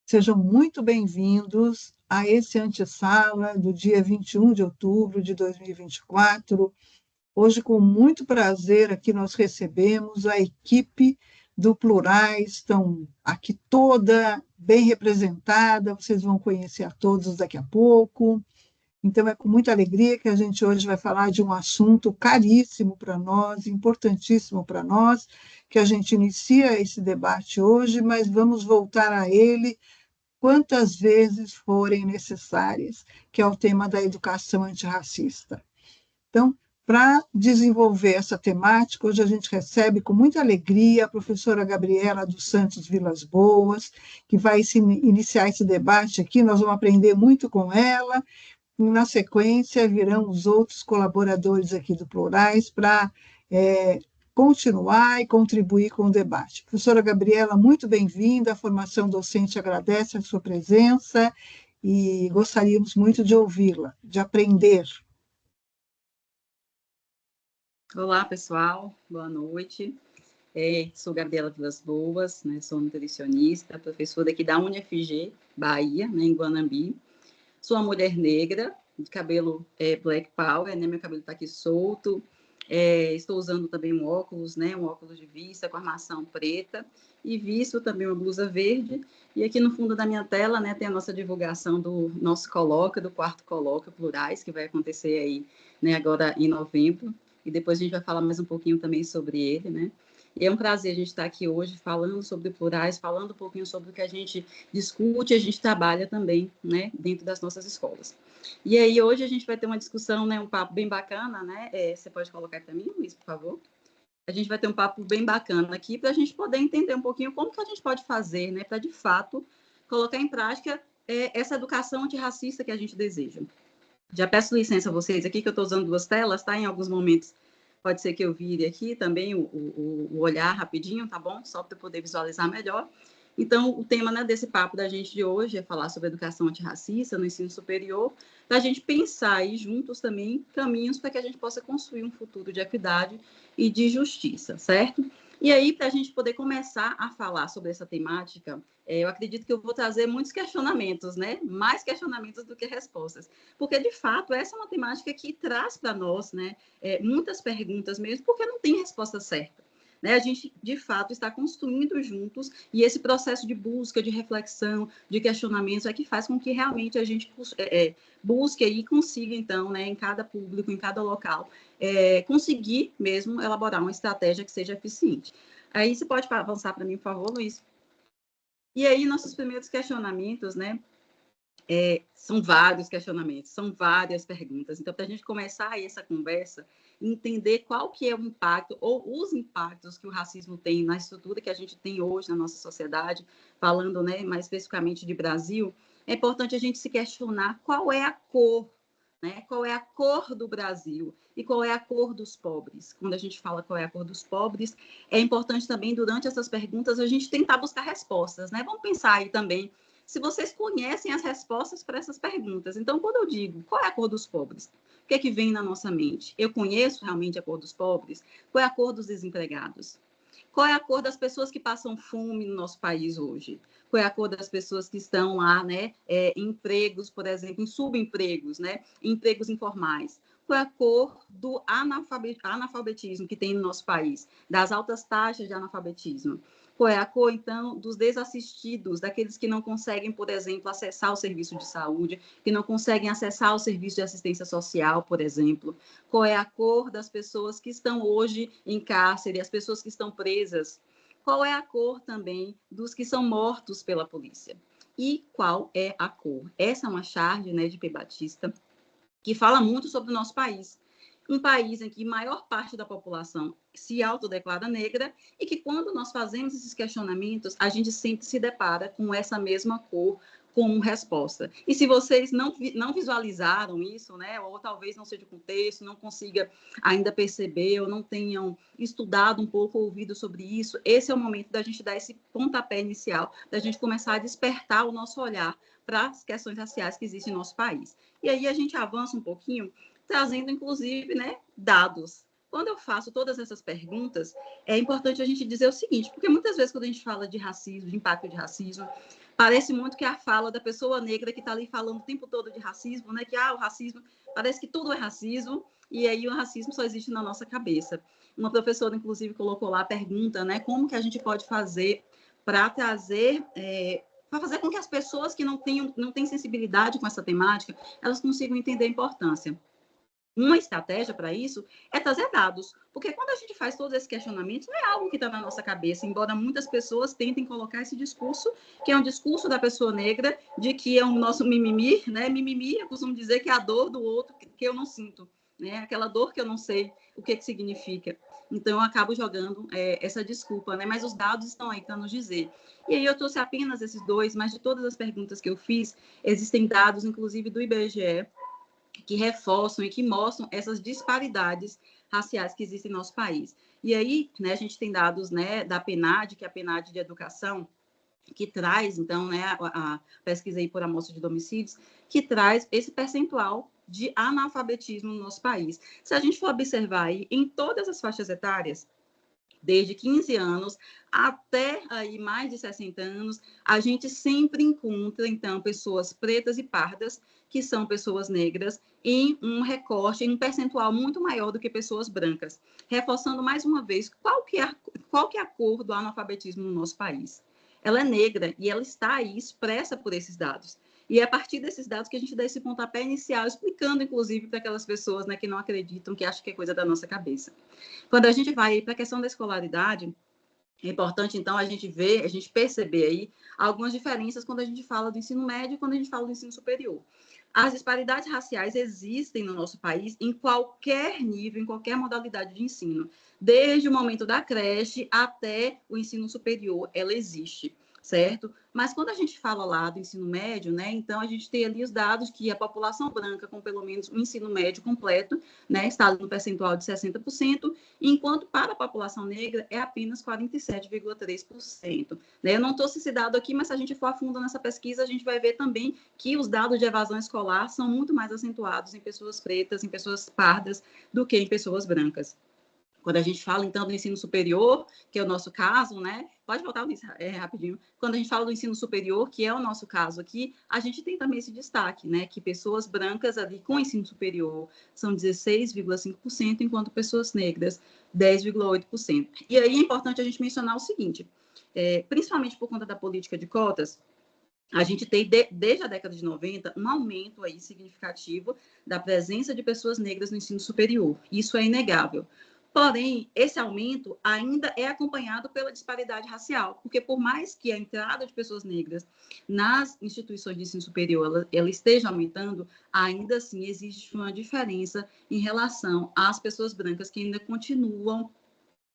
Sejam muito bem-vindos a esse antessala do dia 21 de outubro de 2024. Hoje, com muito prazer, aqui nós recebemos a equipe do Plurais, estão aqui toda bem representada, vocês vão conhecer a todos daqui a pouco. Então, é com muita alegria que a gente hoje vai falar de um assunto caríssimo para nós, importantíssimo para nós, que a gente inicia esse debate hoje, mas vamos voltar a ele quantas vezes forem necessárias, que é o tema da educação antirracista. Então, para desenvolver essa temática, hoje a gente recebe com muita alegria a professora Gabriela dos Santos Vilas Boas, que vai iniciar esse debate aqui, nós vamos aprender muito com ela, e na sequência virão os outros colaboradores aqui do Plurais para continuar e contribuir com o debate. Professora Gabriela, muito bem-vinda, a formação docente agradece a sua presença e gostaríamos muito de ouvi-la, de aprender. Olá, pessoal, boa noite. Sou Gabriela Vilas Boas, né, sou nutricionista, professora aqui da UniFG, Bahia, né, em Guanambi. Sou uma mulher negra, de cabelo black power, né, meu cabelo está aqui solto. Estou usando também um óculos, né, um óculos de vista com armação preta, e visto também uma blusa verde. E aqui no fundo da minha tela, né, tem a nossa divulgação do nosso colóquio, do quarto colóquio Plurais, que vai acontecer aí, né, agora em novembro. E depois a gente vai falar mais um pouquinho também sobre ele, né? E é um prazer a gente estar aqui hoje falando sobre Plurais, falando um pouquinho sobre o que a gente discute, a gente trabalha também, né, dentro das nossas escolas. E aí hoje a gente vai ter uma discussão, né, um papo bem bacana, né? Você pode colocar para mim, Luiz, por favor? A gente vai ter um papo bem bacana aqui para a gente poder entender um pouquinho como que a gente pode fazer, né, para de fato colocar em prática essa educação antirracista que a gente deseja. Já peço licença a vocês aqui, que eu estou usando duas telas, tá? Em alguns momentos pode ser que eu vire aqui também o olhar rapidinho, tá bom? Só para eu poder visualizar melhor. Então, o tema, né, desse papo da gente de hoje é falar sobre educação antirracista no ensino superior, para a gente pensar aí juntos também caminhos para que a gente possa construir um futuro de equidade e de justiça, certo? E aí, para a gente poder começar a falar sobre essa temática, eu acredito que eu vou trazer muitos questionamentos, né? Mais questionamentos do que respostas. Porque, de fato, essa é uma temática que traz para nós, né, muitas perguntas mesmo, porque não tem resposta certa. Né? A gente, de fato, está construindo juntos, e esse processo de busca, de reflexão, de questionamento é que faz com que realmente a gente busque e consiga, então, né, em cada público, em cada local, conseguir mesmo elaborar uma estratégia que seja eficiente. Aí você pode avançar para mim, por favor, Luiz? E aí, nossos primeiros questionamentos, né? São vários questionamentos, são várias perguntas. Então, para a gente começar aí essa conversa, entender qual que é o impacto ou os impactos que o racismo tem na estrutura que a gente tem hoje na nossa sociedade, falando, né, mais especificamente de Brasil, é importante a gente se questionar qual é a cor, né? Qual é a cor do Brasil e qual é a cor dos pobres. Quando a gente fala qual é a cor dos pobres, é importante também, durante essas perguntas, a gente tentar buscar respostas, né? Vamos pensar aí também se vocês conhecem as respostas para essas perguntas. Então, quando eu digo qual é a cor dos pobres, o que é que vem na nossa mente? Eu conheço realmente a cor dos pobres? Qual é a cor dos desempregados? Qual é a cor das pessoas que passam fome no nosso país hoje? Qual é a cor das pessoas que estão lá, né, em empregos, por exemplo, em subempregos, né, em empregos informais? Qual é a cor do analfabetismo que tem no nosso país, das altas taxas de analfabetismo? Qual é a cor, então, dos desassistidos, daqueles que não conseguem, por exemplo, acessar o serviço de saúde, que não conseguem acessar o serviço de assistência social, por exemplo? Qual é a cor das pessoas que estão hoje em cárcere, as pessoas que estão presas? Qual é a cor também dos que são mortos pela polícia? E qual é a cor? Essa é uma charge, né, de P. Batista, que fala muito sobre o nosso país. Um país em que a maior parte da população se autodeclara negra e que, quando nós fazemos esses questionamentos, a gente sempre se depara com essa mesma cor como resposta. E se vocês não visualizaram isso, né, ou talvez não seja o contexto, não consiga ainda perceber, ou não tenham estudado um pouco, ouvido sobre isso, esse é o momento da gente dar esse pontapé inicial, da gente começar a despertar o nosso olhar para as questões raciais que existem no nosso país. E aí a gente avança um pouquinho, trazendo, inclusive, né, dados. quando eu faço todas essas perguntas, é importante a gente dizer o seguinte, porque muitas vezes quando a gente fala de racismo, de impacto de racismo, parece muito que a fala da pessoa negra que está ali falando o tempo todo de racismo, né? Que o racismo, parece que tudo é racismo, e aí o racismo só existe na nossa cabeça. Uma professora, inclusive, colocou lá a pergunta, né? Como que a gente pode fazer para trazer... para fazer com que as pessoas que não têm sensibilidade com essa temática, elas consigam entender a importância. Uma estratégia para isso é trazer dados, porque quando a gente faz todos esses questionamentos, não é algo que está na nossa cabeça, embora muitas pessoas tentem colocar esse discurso, que é um discurso da pessoa negra, de que é o nosso mimimi, né? Mimimi, eu costumo dizer que é a dor do outro que eu não sinto, né? Aquela dor que eu não sei o que significa. Então, eu acabo jogando essa desculpa, né? Mas os dados estão aí para nos dizer. E aí eu trouxe apenas esses dois, mas de todas as perguntas que eu fiz, existem dados, inclusive do IBGE, que reforçam e que mostram essas disparidades raciais que existem no nosso país. E aí, né, a gente tem dados, né, da PNAD, que é a PNAD de Educação, que traz, então, né, a pesquisa aí por amostra de domicílios, que traz esse percentual de analfabetismo no nosso país. Se a gente for observar aí, em todas as faixas etárias, desde 15 anos até aí mais de 60 anos, a gente sempre encontra, então, pessoas pretas e pardas, que são pessoas negras, em um recorte, em um percentual muito maior do que pessoas brancas. Reforçando mais uma vez, qual que é a cor do analfabetismo no nosso país? Ela é negra e ela está aí expressa por esses dados. E é a partir desses dados que a gente dá esse pontapé inicial, explicando, inclusive, para aquelas pessoas, né, que não acreditam, que acham que é coisa da nossa cabeça. Quando a gente vai para a questão da escolaridade, é importante, então, a gente ver, a gente perceber aí algumas diferenças quando a gente fala do ensino médio e quando a gente fala do ensino superior. As disparidades raciais existem no nosso país em qualquer nível, em qualquer modalidade de ensino. Desde o momento da creche até o ensino superior, ela existe, certo? Mas quando a gente fala lá do ensino médio, né, então a gente tem ali os dados que a população branca com pelo menos um ensino médio completo, né, está no percentual de 60%, enquanto para a população negra é apenas 47,3%. Né? Eu não trouxe esse dado aqui, mas se a gente for a fundo nessa pesquisa, a gente vai ver também que os dados de evasão escolar são muito mais acentuados em pessoas pretas, em pessoas pardas, do que em pessoas brancas. Quando a gente fala, então, do ensino superior, que é o nosso caso, né? Pode voltar rapidinho. Quando a gente fala do ensino superior, que é o nosso caso aqui, a gente tem também esse destaque, né? Que pessoas brancas ali com ensino superior são 16,5%, enquanto pessoas negras, 10,8%. E aí é importante a gente mencionar o seguinte, principalmente por conta da política de cotas, a gente tem, desde a década de 90, um aumento aí significativo da presença de pessoas negras no ensino superior. Isso é inegável. Porém, esse aumento ainda é acompanhado pela disparidade racial, porque por mais que a entrada de pessoas negras nas instituições de ensino superior ela esteja aumentando, ainda assim existe uma diferença em relação às pessoas brancas que ainda continuam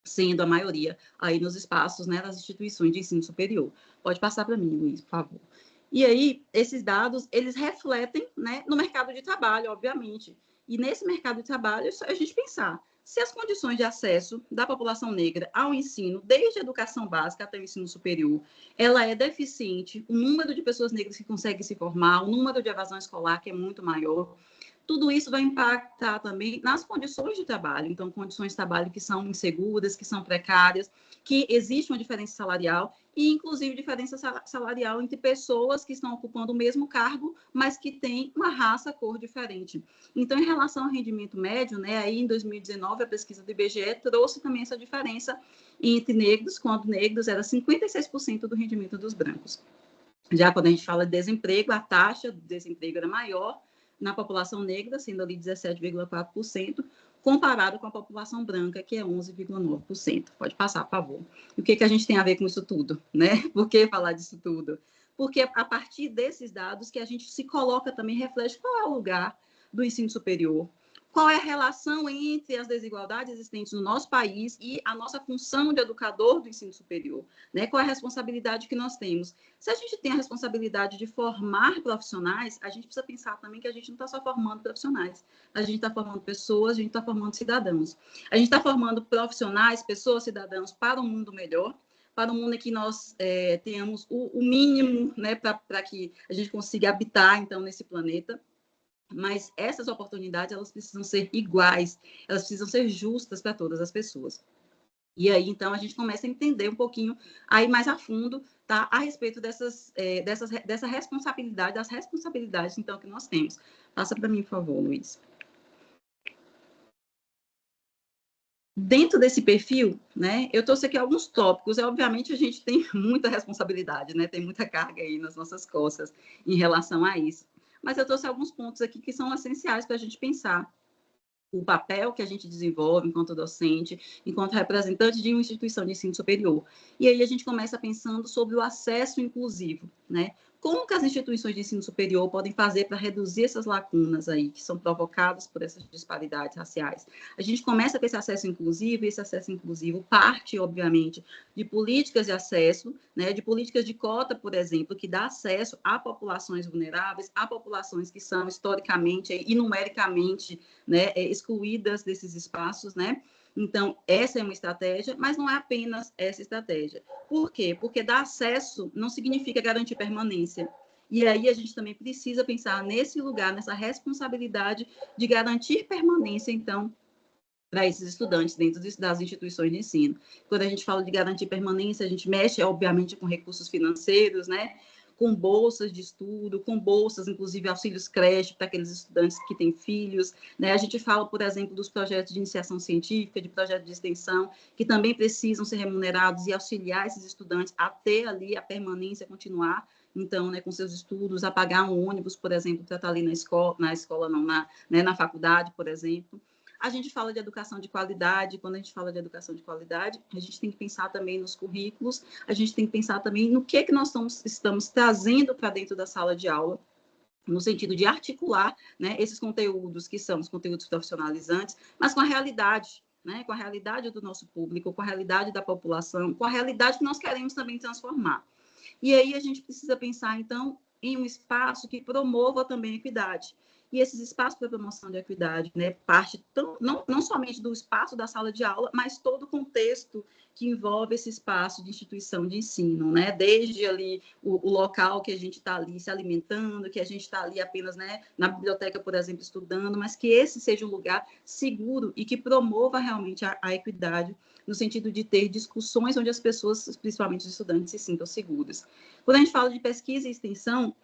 sendo a maioria aí nos espaços, né, das instituições de ensino superior. Pode passar para mim, Luiz, por favor. E aí, esses dados, eles refletem, né, no mercado de trabalho, obviamente. E nesse mercado de trabalho, é só a gente pensar, se as condições de acesso da população negra ao ensino, desde a educação básica até o ensino superior, ela é deficiente, o número de pessoas negras que conseguem se formar, o número de evasão escolar, que é muito maior, tudo isso vai impactar também nas condições de trabalho. Então, condições de trabalho que são inseguras, que são precárias, que existe uma diferença salarial e, inclusive, diferença salarial entre pessoas que estão ocupando o mesmo cargo, mas que têm uma raça, cor diferente. Então, em relação ao rendimento médio, né, aí em 2019, a pesquisa do IBGE trouxe também essa diferença entre negros, quando negros era 56% do rendimento dos brancos. Já quando a gente fala de desemprego, a taxa de desemprego era maior na população negra, sendo ali 17,4%, comparado com a população branca, que é 11,9%. Pode passar, por favor. E o que a gente tem a ver com isso tudo, né? Por que falar disso tudo? Porque a partir desses dados que a gente se coloca também, reflete qual é o lugar do ensino superior, qual é a relação entre as desigualdades existentes no nosso país e a nossa função de educador do ensino superior, né? Qual é a responsabilidade que nós temos? Se a gente tem a responsabilidade de formar profissionais, a gente precisa pensar também que a gente não está só formando profissionais, a gente está formando pessoas, a gente está formando cidadãos. A gente está formando profissionais, pessoas, cidadãos para um mundo melhor, para um mundo em que nós tenhamos o mínimo, né, para que a gente consiga habitar, então, nesse planeta. mas essas oportunidades, elas precisam ser iguais, elas precisam ser justas para todas as pessoas. E aí, então, a gente começa a entender um pouquinho aí mais a fundo, tá, a respeito dessa responsabilidade, das responsabilidades, então, que nós temos. Passa para mim, por favor, Luiz. Dentro desse perfil, né, eu trouxe aqui alguns tópicos. Obviamente, a gente tem muita responsabilidade, né, tem muita carga aí nas nossas costas em relação a isso. Mas eu trouxe alguns pontos aqui que são essenciais para a gente pensar o papel que a gente desenvolve enquanto docente, enquanto representante de uma instituição de ensino superior. E aí a gente começa pensando sobre o acesso inclusivo, né? Como que as instituições de ensino superior podem fazer para reduzir essas lacunas aí que são provocadas por essas disparidades raciais? A gente começa com esse acesso inclusivo, e esse acesso inclusivo parte, obviamente, de políticas de acesso, né, de políticas de cota, por exemplo, que dá acesso a populações vulneráveis, a populações que são historicamente e numericamente, né, excluídas desses espaços, né? Então, essa é uma estratégia, mas não é apenas essa estratégia. Por quê? Porque dar acesso não significa garantir permanência. E aí a gente também precisa pensar nesse lugar, nessa responsabilidade de garantir permanência, então, para esses estudantes dentro das instituições de ensino. Quando a gente fala de garantir permanência, a gente mexe, obviamente, com recursos financeiros, né? Com bolsas de estudo, com bolsas, inclusive auxílios creche para aqueles estudantes que têm filhos, né? A gente fala, por exemplo, dos projetos de iniciação científica, de projetos de extensão, que também precisam ser remunerados e auxiliar esses estudantes a ter ali a permanência, continuar, então, né, com seus estudos, a pagar um ônibus, por exemplo, para estar ali na escola não, na faculdade, por exemplo. A gente fala de educação de qualidade. Quando a gente fala de educação de qualidade, a gente tem que pensar também nos currículos, a gente tem que pensar também no que nós estamos trazendo para dentro da sala de aula, no sentido de articular, né, esses conteúdos que são os conteúdos profissionalizantes, mas com a realidade, né, com a realidade do nosso público, com a realidade da população, com a realidade que nós queremos também transformar. E aí a gente precisa pensar, então, em um espaço que promova também a equidade. E esses espaços para promoção de equidade, né, parte não somente do espaço da sala de aula, mas todo o contexto que envolve esse espaço de instituição de ensino, né, desde ali o local que a gente está ali se alimentando, que a gente está ali apenas, né, na biblioteca, por exemplo, estudando, mas que esse seja um lugar seguro e que promova realmente a equidade, no sentido de ter discussões onde as pessoas, principalmente os estudantes, se sintam seguras. Quando a gente fala de pesquisa e extensão,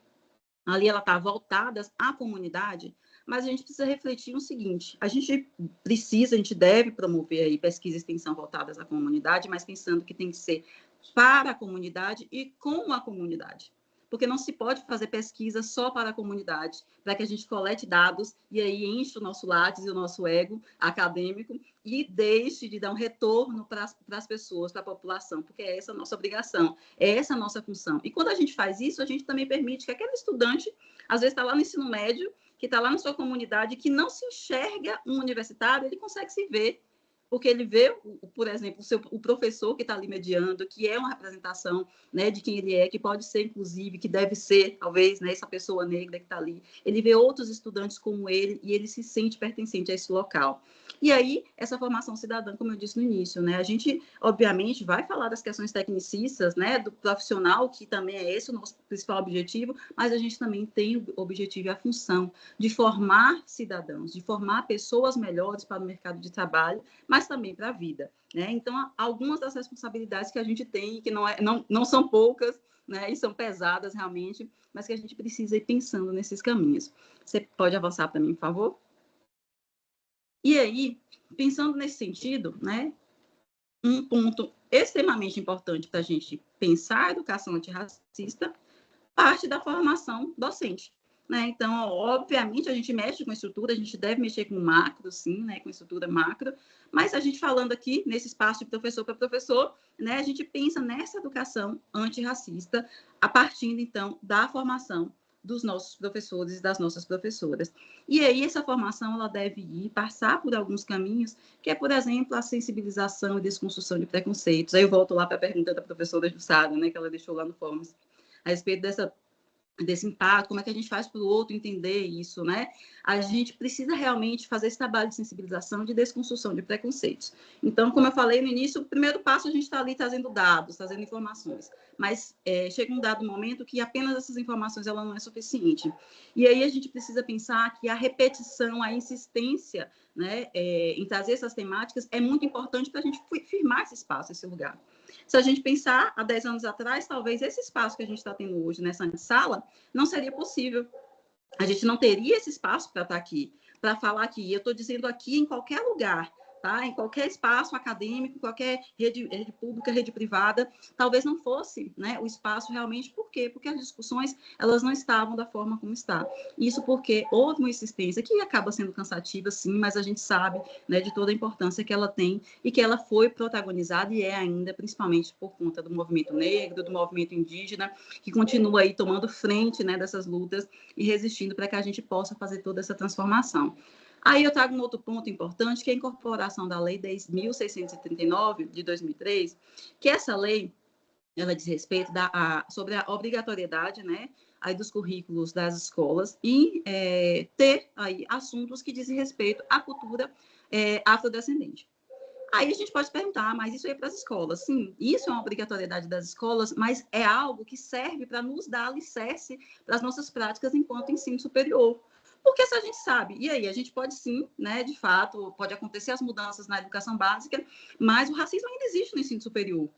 ali ela está voltada à comunidade, mas a gente precisa refletir o seguinte: a gente deve promover aí pesquisa e extensão voltadas à comunidade, mas pensando que tem que ser para a comunidade e com a comunidade. Porque não se pode fazer pesquisa só para a comunidade, para que a gente colete dados e aí enche o nosso látis e o nosso ego acadêmico e deixe de dar um retorno para as pessoas, para a população, porque é essa a nossa obrigação, é essa a nossa função. E quando a gente faz isso, a gente também permite que aquele estudante, às vezes está lá no ensino médio, que está lá na sua comunidade, que não se enxerga um universitário, ele consegue se ver, porque ele vê, por exemplo, o professor que está ali mediando, que é uma representação, né, de quem ele é, que pode ser, inclusive, que deve ser, talvez, né, essa pessoa negra que está ali. Ele vê outros estudantes como ele e ele se sente pertencente a esse local. E aí, essa formação cidadã, como eu disse no início, né, a gente, obviamente, vai falar das questões tecnicistas, né, do profissional, que também é esse o nosso principal objetivo, mas a gente também tem o objetivo e a função de formar cidadãos, de formar pessoas melhores para o mercado de trabalho, mas também para a vida, né? Então, algumas das responsabilidades que a gente tem, que não são poucas, né, e são pesadas realmente, mas que a gente precisa ir pensando nesses caminhos. Você pode avançar para mim, por favor? E aí, pensando nesse sentido, né, um ponto extremamente importante para a gente pensar a educação antirracista parte da formação docente. Né? Então, obviamente, a gente mexe com estrutura, a gente deve mexer com macro, sim, né? Com estrutura macro, mas a gente falando aqui nesse espaço de professor para professor, né? A gente pensa nessa educação antirracista a partir, então, da formação dos nossos professores e das nossas professoras. E aí, essa formação, ela deve passar por alguns caminhos, que é, por exemplo, a sensibilização e desconstrução de preconceitos. Aí eu volto lá para a pergunta da professora Jussara, né? Que ela deixou lá no Forms, a respeito dessa desse impacto, como é que a gente faz para o outro entender isso, né? A gente precisa realmente fazer esse trabalho de sensibilização, de desconstrução de preconceitos. Então, como eu falei no início, o primeiro passo a gente está ali trazendo dados, trazendo informações, mas chega um dado momento que apenas essas informações ela não é suficiente. E aí a gente precisa pensar que a repetição, a insistência, né, em trazer essas temáticas é muito importante para a gente firmar esse espaço, esse lugar. Se a gente pensar há 10 anos atrás, talvez esse espaço que a gente está tendo hoje nessa sala não seria possível. A gente não teria esse espaço para estar aqui, para falar aqui. Eu estou dizendo aqui em qualquer lugar, tá? Em qualquer espaço acadêmico, qualquer rede pública, rede privada, talvez não fosse, né, o espaço realmente. Por quê? Porque as discussões elas não estavam da forma como está. Isso porque houve uma insistência que acaba sendo cansativa, sim, mas a gente sabe, né, de toda a importância que ela tem e que ela foi protagonizada e é ainda, principalmente por conta do movimento negro, do movimento indígena, que continua aí tomando frente, né, dessas lutas e resistindo para que a gente possa fazer toda essa transformação. Aí eu trago um outro ponto importante, que é a incorporação da Lei 10.639, de 2003, que essa lei, ela diz respeito sobre a obrigatoriedade, né, aí dos currículos das escolas e ter aí assuntos que dizem respeito à cultura afrodescendente. Aí a gente pode perguntar, mas isso é para as escolas? Sim, isso é uma obrigatoriedade das escolas, mas é algo que serve para nos dar alicerce para as nossas práticas enquanto ensino superior. Porque se a gente sabe, e aí a gente pode sim, né, de fato, pode acontecer as mudanças na educação básica, mas o racismo ainda existe no ensino superior.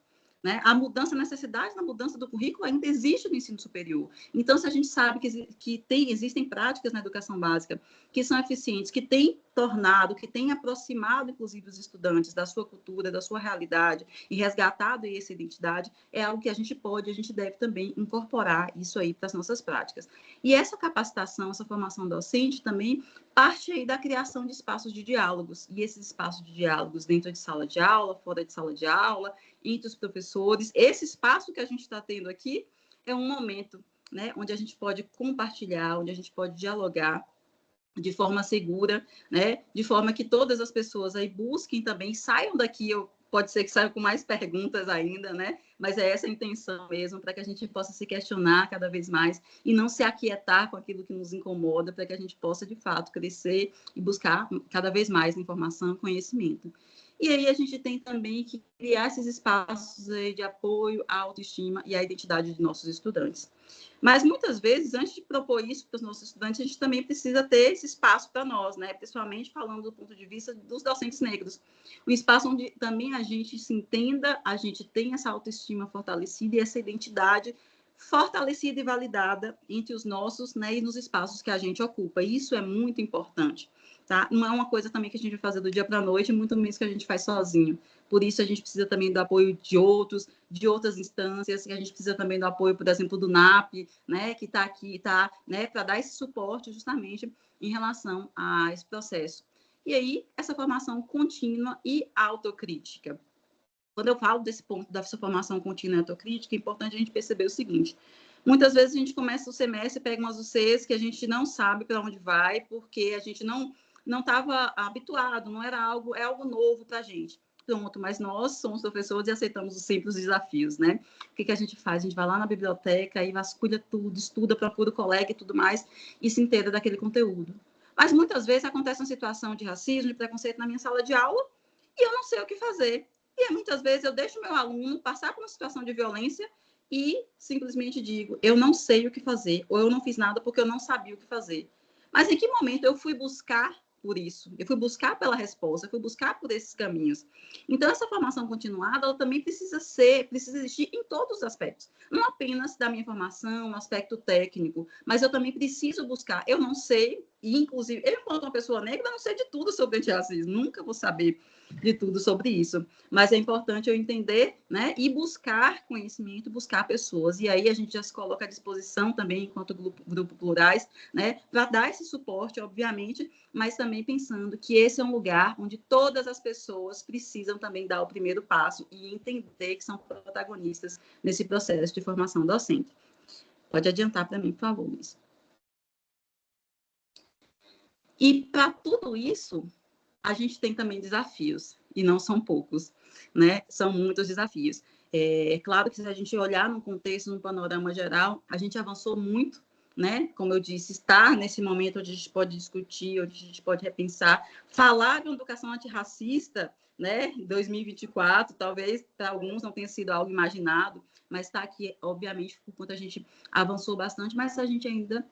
Né? A mudança, a necessidade da mudança do currículo ainda existe no ensino superior. Então, se a gente sabe que existem práticas na educação básica que são eficientes, que têm tornado, que têm aproximado, inclusive, os estudantes da sua cultura, da sua realidade e resgatado essa identidade, é algo que a gente deve também incorporar isso aí para as nossas práticas. E essa capacitação, essa formação docente também parte aí da criação de espaços de diálogos. E esses espaços de diálogos dentro de sala de aula, fora de sala de aula, entre os professores. Esse espaço que a gente está tendo aqui é um momento, né, onde a gente pode compartilhar, onde a gente pode dialogar de forma segura, né, de forma que todas as pessoas aí busquem também, saiam daqui, pode ser que saiam com mais perguntas ainda, né, mas é essa a intenção mesmo, para que a gente possa se questionar cada vez mais e não se aquietar com aquilo que nos incomoda, para que a gente possa, de fato, crescer e buscar cada vez mais informação e conhecimento. E aí a gente tem também que criar esses espaços de apoio à autoestima e à identidade de nossos estudantes. Mas muitas vezes, antes de propor isso para os nossos estudantes, a gente também precisa ter esse espaço para nós, né? Principalmente falando do ponto de vista dos docentes negros. Um espaço onde também a gente se entenda, a gente tem essa autoestima fortalecida e essa identidade fortalecida e validada entre os nossos, né, e nos espaços que a gente ocupa. Isso é muito importante. Tá? Não é uma coisa também que a gente vai fazer do dia para a noite, muito menos que a gente faz sozinho. Por isso, a gente precisa também do apoio de outras instâncias, que a gente precisa também do apoio, por exemplo, do NAP, né, que está aqui, né, para dar esse suporte justamente em relação a esse processo. E aí, essa formação contínua e autocrítica. Quando eu falo desse ponto dessa formação contínua e autocrítica, é importante a gente perceber o seguinte: muitas vezes a gente começa o semestre e pega umas UCs que a gente não sabe para onde vai, porque a gente não estava habituado, não era algo, é algo novo para a gente. Pronto, mas nós somos professores e aceitamos sempre os desafios, né? O que a gente faz? A gente vai lá na biblioteca e vasculha tudo, estuda, procura o colega e tudo mais, e se inteira daquele conteúdo. Mas muitas vezes acontece uma situação de racismo, de preconceito na minha sala de aula, e eu não sei o que fazer. E muitas vezes eu deixo meu aluno passar por uma situação de violência e simplesmente digo, eu não sei o que fazer, ou eu não fiz nada porque eu não sabia o que fazer. Mas em que momento eu fui buscar por isso? Eu fui buscar pela resposta, eu fui buscar por esses caminhos. Então, essa formação continuada, ela também precisa existir em todos os aspectos. Não apenas da minha formação, no aspecto técnico, mas eu também preciso buscar. Eu não sei, e inclusive, eu, enquanto uma pessoa negra, não sei de tudo sobre antirracismo, nunca vou saber de tudo sobre isso. Mas é importante eu entender, né, e buscar conhecimento, buscar pessoas. E aí a gente já se coloca à disposição também, enquanto grupo plurais, né, para dar esse suporte, obviamente, mas também pensando que esse é um lugar onde todas as pessoas precisam também dar o primeiro passo e entender que são protagonistas nesse processo de formação docente. Pode adiantar para mim, por favor, Luiz. E para tudo isso, a gente tem também desafios, e não são poucos, né? São muitos desafios. É claro que se a gente olhar num contexto, num panorama geral, a gente avançou muito né? Como eu disse, estar nesse momento onde a gente pode discutir, onde a gente pode repensar, falar de uma educação antirracista, né? Em 2024, talvez para alguns não tenha sido algo imaginado, mas está aqui, obviamente, por conta a gente avançou bastante, mas a gente ainda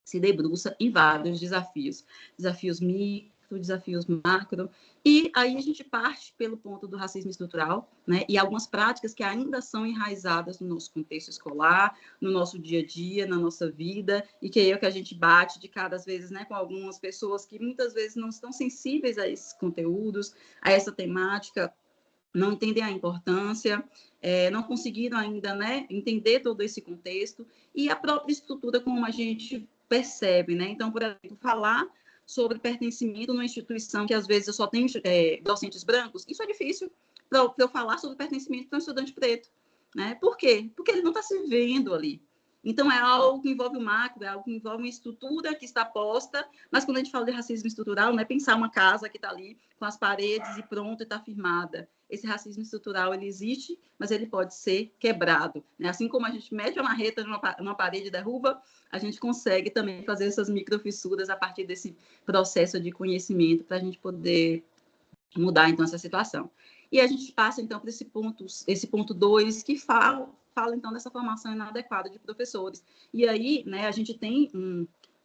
se debruça em vários desafios, desafios micro, desafios macro, e aí a gente parte pelo ponto do racismo estrutural, né, e algumas práticas que ainda são enraizadas no nosso contexto escolar, no nosso dia a dia, na nossa vida, e que é o que a gente bate de cada vez, né, com algumas pessoas que muitas vezes não estão sensíveis a esses conteúdos, a essa temática, não entendem a importância, não conseguiram ainda, né, entender todo esse contexto e a própria estrutura como a gente percebe, né? Então, por exemplo, falar sobre pertencimento numa instituição que às vezes eu só tenho docentes brancos, isso é difícil para eu falar sobre pertencimento para um estudante preto, né? Por quê? Porque ele não está se vendo ali. Então, é algo que envolve o macro, é algo que envolve uma estrutura que está posta, mas quando a gente fala de racismo estrutural, não é pensar uma casa que está ali com as paredes e pronto, e está firmada. Esse racismo estrutural, ele existe, mas ele pode ser quebrado, né? Assim como a gente mete a marreta numa parede e derruba, a gente consegue também fazer essas microfissuras a partir desse processo de conhecimento para a gente poder mudar, então, essa situação. E a gente passa, então, para esse ponto 2, que fala, então, dessa formação inadequada de professores. E aí, né, a gente tem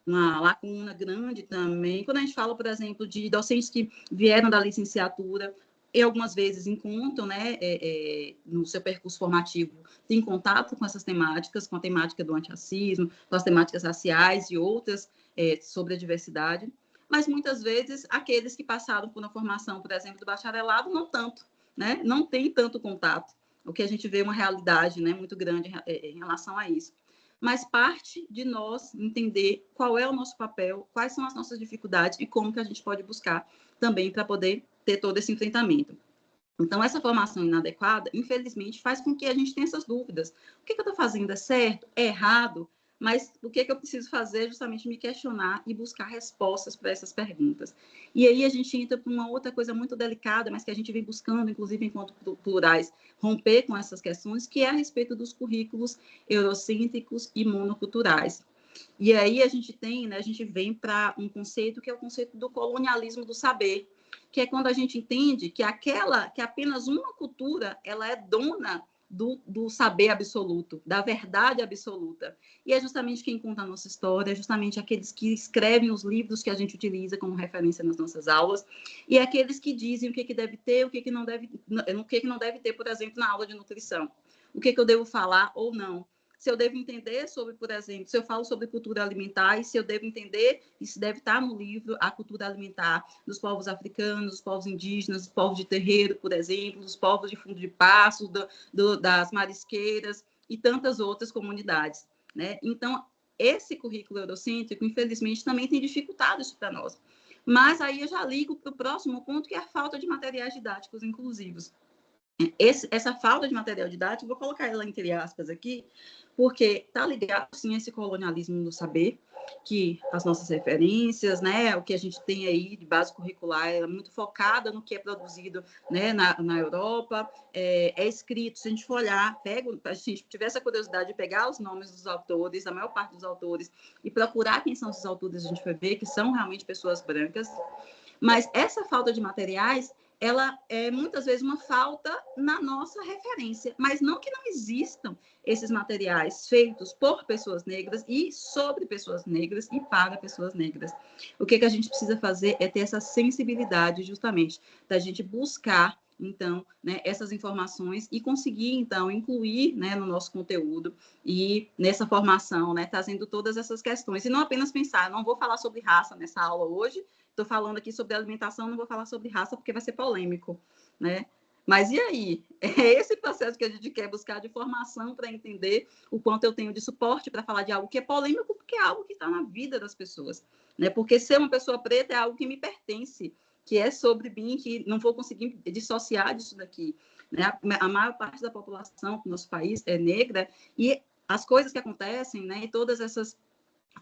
uma lacuna grande também, quando a gente fala, por exemplo, de docentes que vieram da licenciatura, e algumas vezes encontram, né, no seu percurso formativo, tem contato com essas temáticas, com a temática do antirracismo, com as temáticas raciais e outras sobre a diversidade, mas muitas vezes aqueles que passaram por uma formação, por exemplo, do bacharelado, não tanto, né? Não tem tanto contato. O que a gente vê é uma realidade, né, muito grande em relação a isso. Mas parte de nós entender qual é o nosso papel, quais são as nossas dificuldades e como que a gente pode buscar também para poder ter todo esse enfrentamento. Então, essa formação inadequada, infelizmente, faz com que a gente tenha essas dúvidas. O que eu estou fazendo é certo? É errado? Mas o que eu preciso fazer é justamente me questionar e buscar respostas para essas perguntas. E aí a gente entra para uma outra coisa muito delicada, mas que a gente vem buscando, inclusive enquanto plurais, romper com essas questões, que é a respeito dos currículos eurocêntricos e monoculturais. E aí a gente tem, né, a gente vem para um conceito que é o conceito do colonialismo do saber, que é quando a gente entende que apenas uma cultura, ela é dona do saber absoluto, da verdade absoluta. E é justamente quem conta a nossa história, é justamente aqueles que escrevem os livros que a gente utiliza como referência nas nossas aulas, e é aqueles que dizem o que deve ter, o que não deve ter, por exemplo, na aula de nutrição. O que eu devo falar ou não. Se eu devo entender sobre, por exemplo, se eu falo sobre cultura alimentar, e se eu devo entender, isso deve estar no livro, a cultura alimentar dos povos africanos, dos povos indígenas, dos povos de terreiro, por exemplo, dos povos de fundo de passo, das marisqueiras e tantas outras comunidades, né? Então, esse currículo eurocêntrico, infelizmente, também tem dificultado isso para nós. Mas aí eu já ligo para o próximo ponto, que é a falta de materiais didáticos inclusivos. Essa falta de material didático, vou colocar ela entre aspas aqui, porque está ligado, sim, a esse colonialismo do saber, que as nossas referências, né, o que a gente tem aí de base curricular é muito focada no que é produzido, né, na Europa, é escrito, se a gente for olhar, se a gente tiver essa curiosidade de pegar os nomes dos autores, a maior parte dos autores, e procurar quem são esses autores, a gente vai ver que são realmente pessoas brancas, mas essa falta de materiais, ela é muitas vezes uma falta na nossa referência, mas não que não existam esses materiais feitos por pessoas negras e sobre pessoas negras e para pessoas negras. O que a gente precisa fazer é ter essa sensibilidade, justamente, da gente buscar, então, né, essas informações e conseguir, então, incluir, né, no nosso conteúdo e nessa formação, né, trazendo todas essas questões. E não apenas pensar, não vou falar sobre raça nessa aula hoje, estou falando aqui sobre alimentação, não vou falar sobre raça porque vai ser polêmico, né? Mas e aí? É esse processo que a gente quer buscar de formação para entender o quanto eu tenho de suporte para falar de algo que é polêmico, porque é algo que está na vida das pessoas, né? Porque ser uma pessoa preta é algo que me pertence, que é sobre mim, que não vou conseguir dissociar disso daqui, né? A maior parte da população do nosso país é negra e as coisas que acontecem, né? E todas essas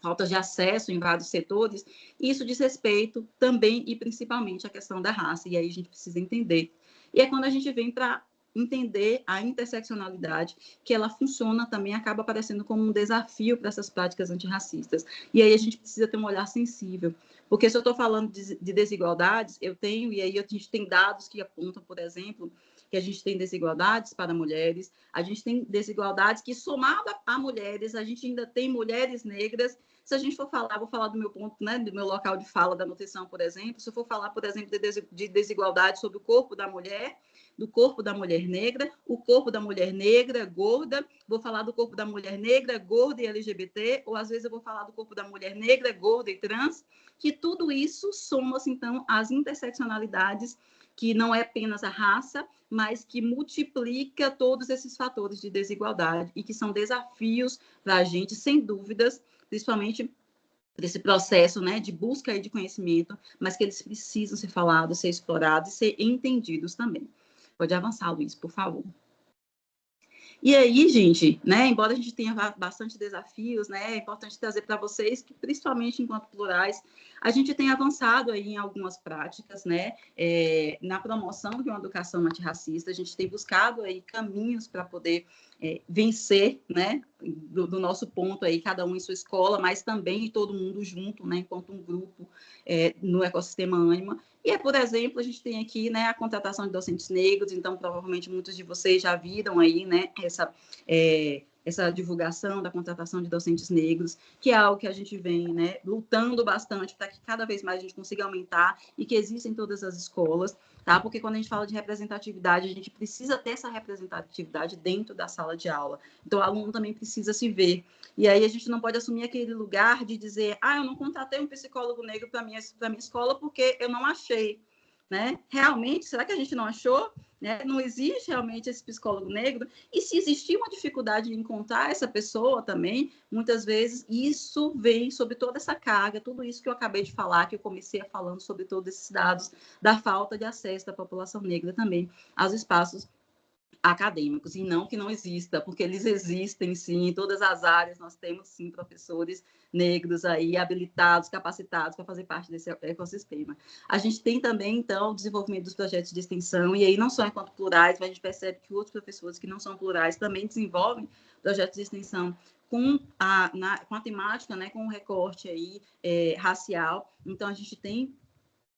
faltas de acesso em vários setores, e isso diz respeito também e principalmente à questão da raça, e aí a gente precisa entender. E é quando a gente vem para entender a interseccionalidade, que ela funciona também, acaba aparecendo como um desafio para essas práticas antirracistas. E aí a gente precisa ter um olhar sensível, porque se eu estou falando de desigualdades, eu tenho, e aí a gente tem dados que apontam, por exemplo, que a gente tem desigualdades para mulheres, a gente tem desigualdades que, somada a mulheres, a gente ainda tem mulheres negras. Se a gente for falar, vou falar do meu ponto, né, do meu local de fala da nutrição, por exemplo, se eu for falar, por exemplo, de desigualdade sobre o corpo da mulher, do corpo da mulher negra, o corpo da mulher negra gorda, vou falar do corpo da mulher negra gorda e LGBT, ou às vezes eu vou falar do corpo da mulher negra gorda e trans, que tudo isso soma-se, então, às interseccionalidades, que não é apenas a raça, mas que multiplica todos esses fatores de desigualdade e que são desafios para a gente, sem dúvidas, principalmente desse processo, né, de busca de conhecimento, mas que eles precisam ser falados, ser explorados e ser entendidos também. Pode avançar, Luiz, por favor. E aí, gente, né, embora a gente tenha bastante desafios, né, é importante trazer para vocês que, principalmente enquanto plurais, a gente tem avançado aí em algumas práticas, né, na promoção de uma educação antirracista, a gente tem buscado aí caminhos para poder vencer, né, do nosso ponto aí, cada um em sua escola, mas também todo mundo junto, né, enquanto um grupo no ecossistema Ânima. E, por exemplo, a gente tem aqui, né, a contratação de docentes negros, então provavelmente muitos de vocês já viram aí, né, essa divulgação da contratação de docentes negros, que é algo que a gente vem, né, lutando bastante para que cada vez mais a gente consiga aumentar e que exista em todas as escolas, tá? Porque quando a gente fala de representatividade, a gente precisa ter essa representatividade dentro da sala de aula. Então, o aluno também precisa se ver. E aí a gente não pode assumir aquele lugar de dizer, eu não contratei um psicólogo negro para minha escola porque eu não achei, né? Realmente, será que a gente não achou? Né? Não existe realmente esse psicólogo negro, e se existir uma dificuldade em encontrar essa pessoa também, muitas vezes isso vem sobre toda essa carga, tudo isso que eu acabei de falar, que eu comecei falando sobre todos esses dados, da falta de acesso da população negra também aos espaços acadêmicos, e não que não exista, porque eles existem sim, em todas as áreas nós temos sim professores negros aí habilitados, capacitados para fazer parte desse ecossistema. A gente tem também, então, o desenvolvimento dos projetos de extensão, e aí não só enquanto plurais, mas a gente percebe que outros professores que não são plurais também desenvolvem projetos de extensão com a temática, né, com o recorte aí racial. Então, a gente tem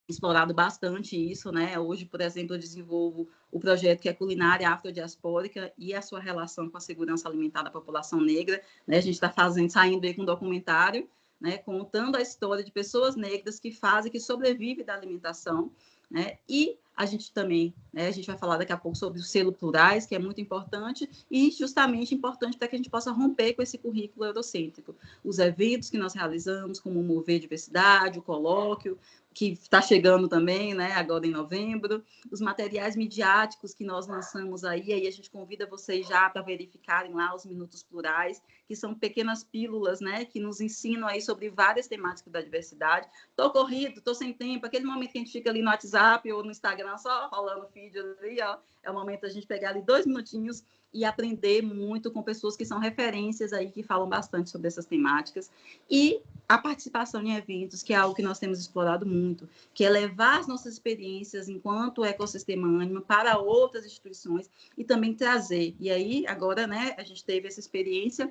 explorado bastante isso, né? Hoje, por exemplo, eu desenvolvo o projeto que é culinária afrodiaspórica e a sua relação com a segurança alimentar da população negra, né? A gente está saindo aí com um documentário, né? Contando a história de pessoas negras que sobrevivem da alimentação, né? E a gente também, né, a gente vai falar daqui a pouco sobre o selo plurais, que é muito importante e justamente importante para que a gente possa romper com esse currículo eurocêntrico. Os eventos que nós realizamos, como o Mover Diversidade, o colóquio, que está chegando também, né, agora em novembro, os materiais midiáticos que nós lançamos aí a gente convida vocês já para verificarem lá os minutos plurais, que são pequenas pílulas, né, que nos ensinam aí sobre várias temáticas da diversidade. Estou corrido, estou sem tempo, aquele momento que a gente fica ali no WhatsApp ou no Instagram só rolando o feed ali, ó, é o momento da gente pegar ali 2 minutinhos e aprender muito com pessoas que são referências aí, que falam bastante sobre essas temáticas. E a participação em eventos, que é algo que nós temos explorado muito, que é levar as nossas experiências enquanto ecossistema Ânima para outras instituições e também trazer. E aí, agora, né, a gente teve essa experiência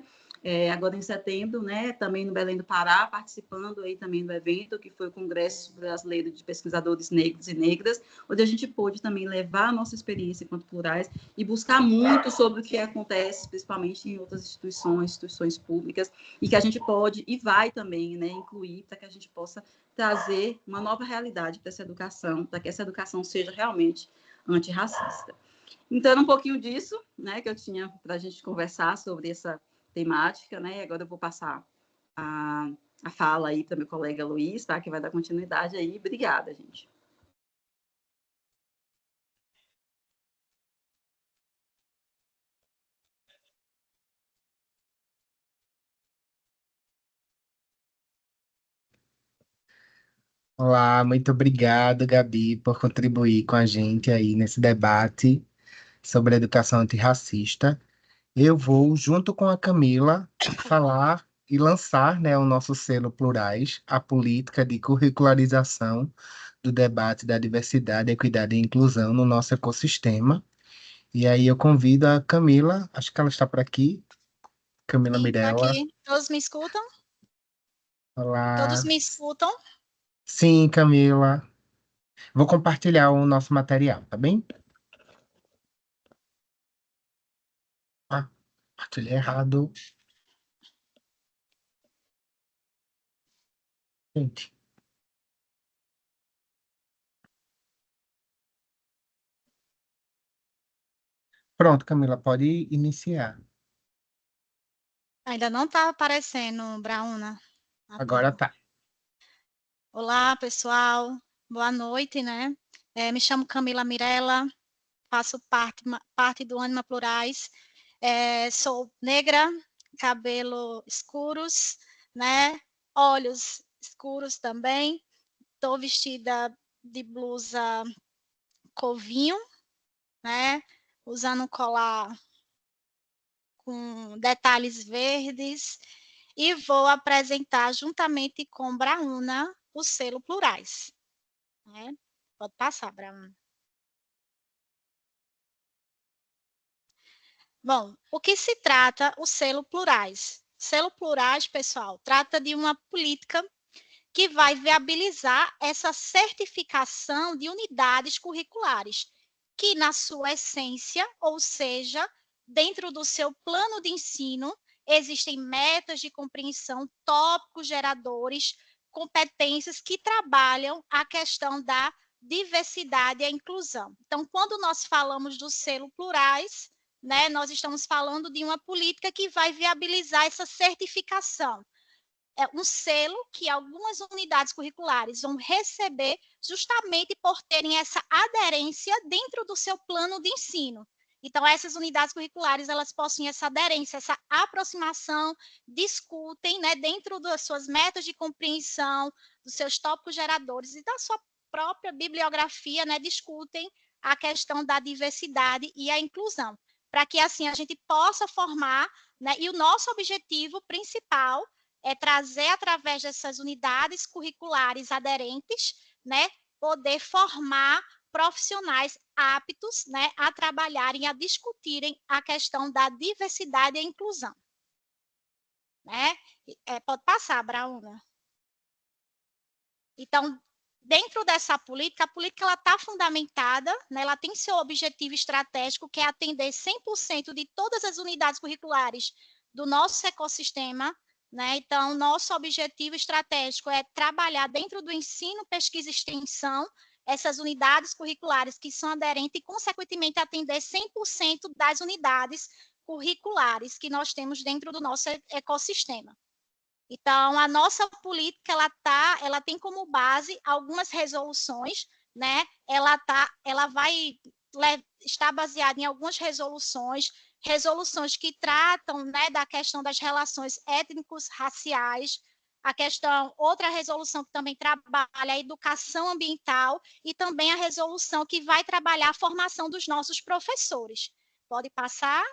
agora em setembro, né, também no Belém do Pará, participando aí também do evento, que foi o Congresso Brasileiro de Pesquisadores Negros e Negras, onde a gente pôde também levar a nossa experiência enquanto plurais e buscar muito sobre o que acontece, principalmente em outras instituições públicas, e que a gente pode e vai também, né, incluir para que a gente possa trazer uma nova realidade para essa educação, para que essa educação seja realmente antirracista. Então, um pouquinho disso, né, que eu tinha para a gente conversar sobre essa temática, né? Agora eu vou passar a fala aí para meu colega Luiz, tá? Que vai dar continuidade aí. Obrigada, gente. Olá, muito obrigado, Gabi, por contribuir com a gente aí nesse debate sobre educação antirracista. Eu vou, junto com a Camila, falar e lançar, né, o nosso selo Plurais, a política de curricularização do debate da diversidade, equidade e inclusão no nosso ecossistema. E aí eu convido a Camila, acho que ela está por aqui, Camila Sim, tô Mirella. aqui. Todos me escutam? Todos Olá. me escutam? Sim, Camila. Vou compartilhar o nosso material, tá bem? Ah, compartilhei errado. Gente. Pronto, Camila, pode iniciar. Ainda não está aparecendo, Brauna, na Agora tela. tá. Olá, pessoal. Boa noite, né? Me chamo Camila Mirella, faço parte do Ânima Plurais. Sou negra, cabelo escuros, né? Olhos escuros também. Estou vestida de blusa covinho, né? Usando um colar com detalhes verdes, e vou apresentar, juntamente com Brauna, o selo Plurais. Né? Pode passar, Brauna. Bom, o que se trata o selo Plurais? Selo Plurais, pessoal, trata de uma política que vai viabilizar essa certificação de unidades curriculares, que na sua essência, ou seja, dentro do seu plano de ensino, existem metas de compreensão, tópicos geradores, competências que trabalham a questão da diversidade e a inclusão. Então, quando nós falamos do selo Plurais, né, nós estamos falando de uma política que vai viabilizar essa certificação. É um selo que algumas unidades curriculares vão receber justamente por terem essa aderência dentro do seu plano de ensino. Então, essas unidades curriculares, elas possuem essa aderência, essa aproximação, discutem, né, dentro das suas metas de compreensão, dos seus tópicos geradores e da sua própria bibliografia, né, discutem a questão da diversidade e a inclusão, para que assim a gente possa formar, né, e o nosso objetivo principal é trazer, através dessas unidades curriculares aderentes, né, poder formar profissionais aptos, né, a trabalharem, a discutirem a questão da diversidade e inclusão. Né? Pode passar, Brauna. Então, dentro dessa política, a política está fundamentada, né, ela tem seu objetivo estratégico, que é atender 100% de todas as unidades curriculares do nosso ecossistema. Né? Então, nosso objetivo estratégico é trabalhar dentro do ensino, pesquisa e extensão, essas unidades curriculares que são aderentes e, consequentemente, atender 100% das unidades curriculares que nós temos dentro do nosso ecossistema. Então, a nossa política, ela tem como base algumas resoluções, né? Ela vai estar baseada em algumas resoluções que tratam, né, da questão das relações étnicos, raciais, outra resolução que também trabalha a educação ambiental e também a resolução que vai trabalhar a formação dos nossos professores. Pode passar?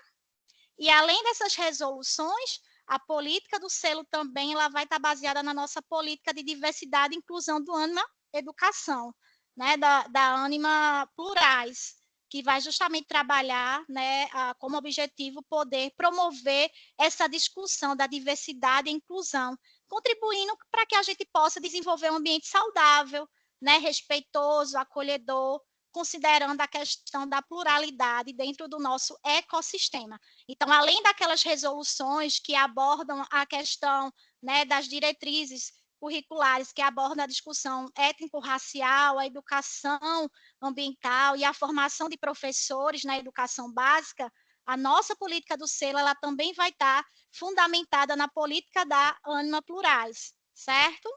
E além dessas resoluções, a política do selo também ela vai estar baseada na nossa política de diversidade e inclusão do Ânima Educação, né, da Ânima Plurais, que vai justamente trabalhar, né, como objetivo poder promover essa discussão da diversidade e inclusão, contribuindo para que a gente possa desenvolver um ambiente saudável, né, respeitoso, acolhedor, considerando a questão da pluralidade dentro do nosso ecossistema. Então, além daquelas resoluções que abordam a questão, né, das diretrizes curriculares, que abordam a discussão étnico-racial, a educação ambiental e a formação de professores na educação básica, a nossa política do selo ela também vai estar fundamentada na política da Ânima Plurais, certo?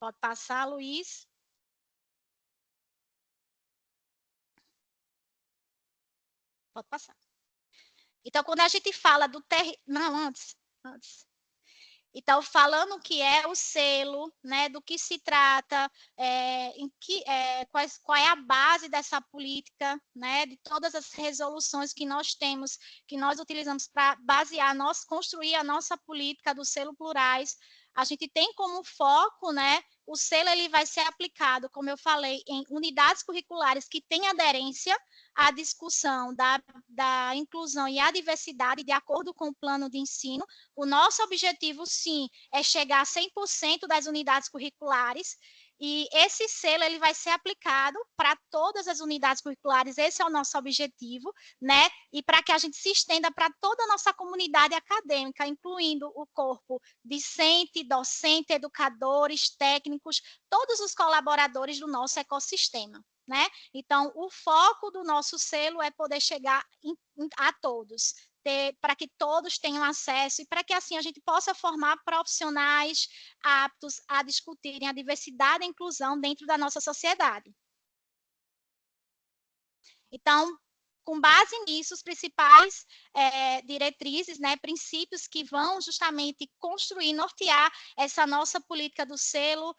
Pode passar, Luiz. Pode passar. Então, quando a gente fala do Não, antes. Então, falando o que é o selo, né, do que se trata, qual é a base dessa política, né, de todas as resoluções que nós temos, que nós utilizamos para construir a nossa política do selo Plurais, a gente tem como foco, né, o selo ele vai ser aplicado, como eu falei, em unidades curriculares que têm aderência à discussão da inclusão e a diversidade de acordo com o plano de ensino. O nosso objetivo, sim, é chegar a 100% das unidades curriculares, e esse selo ele vai ser aplicado para todas as unidades curriculares, esse é o nosso objetivo, né? E para que a gente se estenda para toda a nossa comunidade acadêmica, incluindo o corpo discente, docente, educadores, técnicos, todos os colaboradores do nosso ecossistema, né? Então, o foco do nosso selo é poder chegar a todos, para que todos tenham acesso e para que assim a gente possa formar profissionais aptos a discutirem a diversidade e a inclusão dentro da nossa sociedade. Então, com base nisso, os principais diretrizes, né, princípios que vão justamente construir, nortear essa nossa política do selo,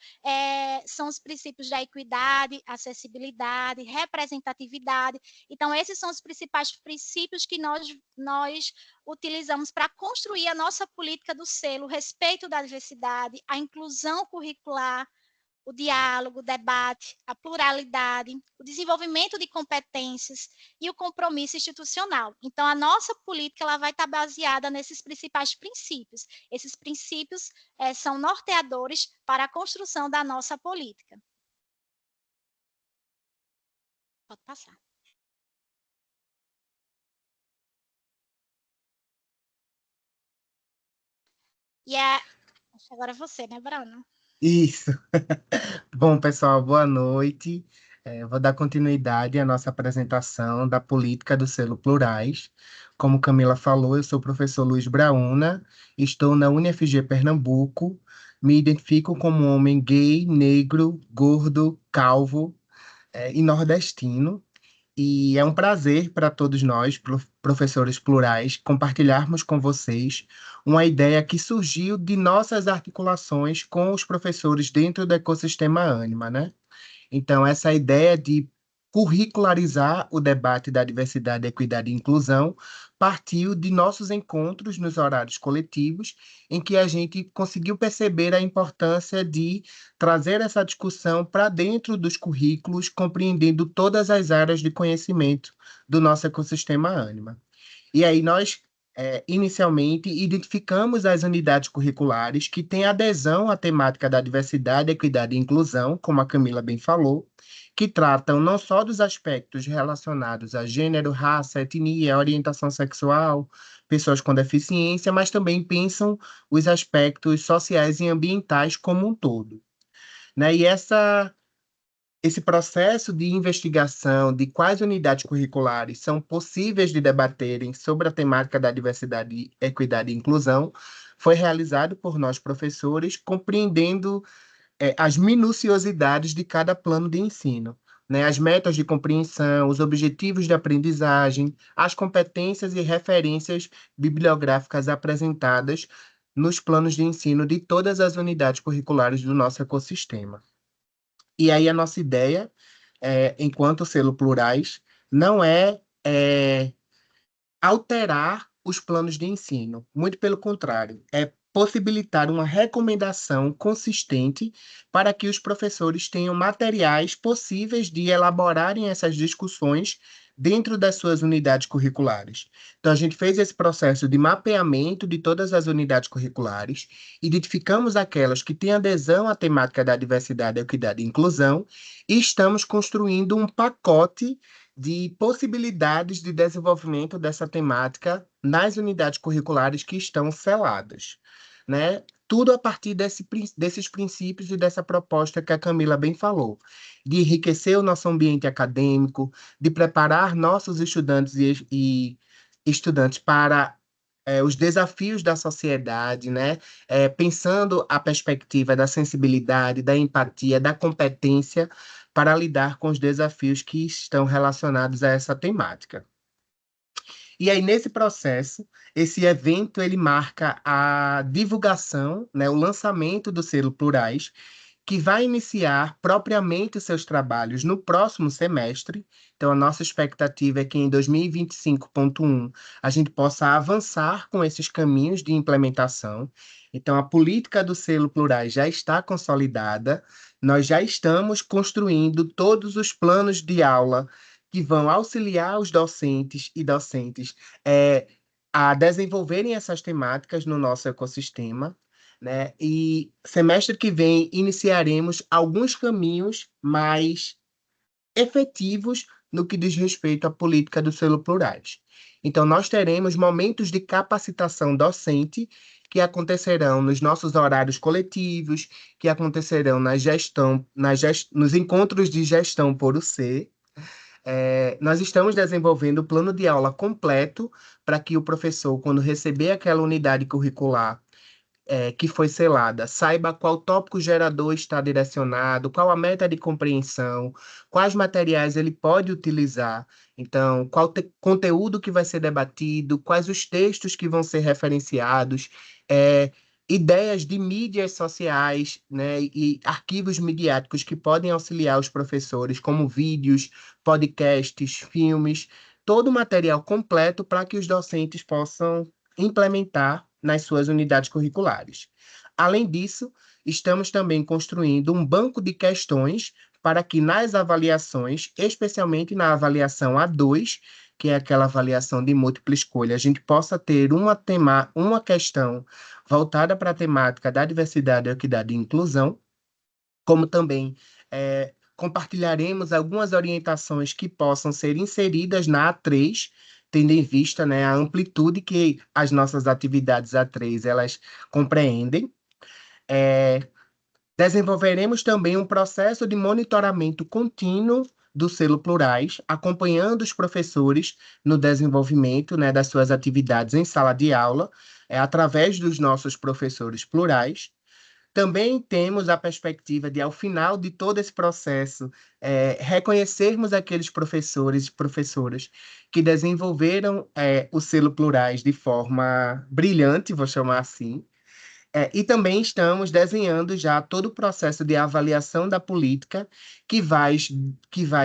são os princípios da equidade, acessibilidade, representatividade. Então, esses são os principais princípios que nós utilizamos para construir a nossa política do selo, o respeito da diversidade, a inclusão curricular, o diálogo, o debate, a pluralidade, o desenvolvimento de competências e o compromisso institucional. Então, a nossa política ela vai estar baseada nesses principais princípios. Esses princípios são norteadores para a construção da nossa política. Pode passar. E agora você, né, Bruno? Isso. Bom, pessoal, boa noite. Vou dar continuidade à nossa apresentação da política do selo Plurais. Como Camila falou, eu sou o professor Luiz Brauna, estou na UniFG Pernambuco, me identifico como um homem gay, negro, gordo, calvo e nordestino. E é um prazer para todos nós, professores plurais, compartilharmos com vocês uma ideia que surgiu de nossas articulações com os professores dentro do ecossistema Ânima, né? Então, essa ideia de curricularizar o debate da diversidade, equidade e inclusão partiu de nossos encontros nos horários coletivos, em que a gente conseguiu perceber a importância de trazer essa discussão para dentro dos currículos, compreendendo todas as áreas de conhecimento do nosso ecossistema Ânima. E aí nós inicialmente, identificamos as unidades curriculares que têm adesão à temática da diversidade, equidade e inclusão, como a Camila bem falou, que tratam não só dos aspectos relacionados a gênero, raça, etnia, orientação sexual, pessoas com deficiência, mas também pensam os aspectos sociais e ambientais como um todo. Né? E esse processo de investigação de quais unidades curriculares são possíveis de debaterem sobre a temática da diversidade, equidade e inclusão foi realizado por nós professores, compreendendo as minuciosidades de cada plano de ensino, né? As metas de compreensão, os objetivos de aprendizagem, as competências e referências bibliográficas apresentadas nos planos de ensino de todas as unidades curriculares do nosso ecossistema. E aí a nossa ideia, enquanto selo Plurais, não é alterar os planos de ensino, muito pelo contrário, é possibilitar uma recomendação consistente para que os professores tenham materiais possíveis de elaborarem essas discussões dentro das suas unidades curriculares. Então, a gente fez esse processo de mapeamento de todas as unidades curriculares, identificamos aquelas que têm adesão à temática da diversidade, equidade e inclusão, e estamos construindo um pacote de possibilidades de desenvolvimento dessa temática nas unidades curriculares que estão seladas, né? Tudo a partir desses princípios e dessa proposta que a Camila bem falou, de enriquecer o nosso ambiente acadêmico, de preparar nossos estudantes e estudantes para os desafios da sociedade, né? Pensando a perspectiva da sensibilidade, da empatia, da competência para lidar com os desafios que estão relacionados a essa temática. E aí, nesse processo, esse evento ele marca a divulgação, né, o lançamento do selo Plurais, que vai iniciar propriamente os seus trabalhos no próximo semestre. Então, a nossa expectativa é que em 2025.1 a gente possa avançar com esses caminhos de implementação. Então, a política do selo plurais já está consolidada, nós já estamos construindo todos os planos de aula que vão auxiliar os docentes e docentes a desenvolverem essas temáticas no nosso ecossistema, né? E semestre que vem iniciaremos alguns caminhos mais efetivos no que diz respeito à política do selo plurais. Então, nós teremos momentos de capacitação docente que acontecerão nos nossos horários coletivos, que acontecerão nos encontros de gestão por UC. Nós estamos desenvolvendo o plano de aula completo para que o professor, quando receber aquela unidade curricular, que foi selada, saiba qual tópico gerador está direcionado, qual a meta de compreensão, quais materiais ele pode utilizar, então, qual conteúdo que vai ser debatido, quais os textos que vão ser referenciados, ideias de mídias sociais, né, e arquivos midiáticos que podem auxiliar os professores, como vídeos, podcasts, filmes, todo o material completo para que os docentes possam implementar nas suas unidades curriculares. Além disso, estamos também construindo um banco de questões para que nas avaliações, especialmente na avaliação A2, que é aquela avaliação de múltipla escolha, a gente possa ter uma questão voltada para a temática da diversidade, equidade e inclusão, como também compartilharemos algumas orientações que possam ser inseridas na A3, tendo em vista, né, a amplitude que as nossas atividades A3 elas compreendem. Desenvolveremos também um processo de monitoramento contínuo do selo plurais, acompanhando os professores no desenvolvimento, né, das suas atividades em sala de aula, através dos nossos professores plurais. Também temos a perspectiva de, ao final de todo esse processo, reconhecermos aqueles professores e professoras que desenvolveram o selo plurais de forma brilhante, vou chamar assim. E também estamos desenhando já todo o processo de avaliação da política, que vai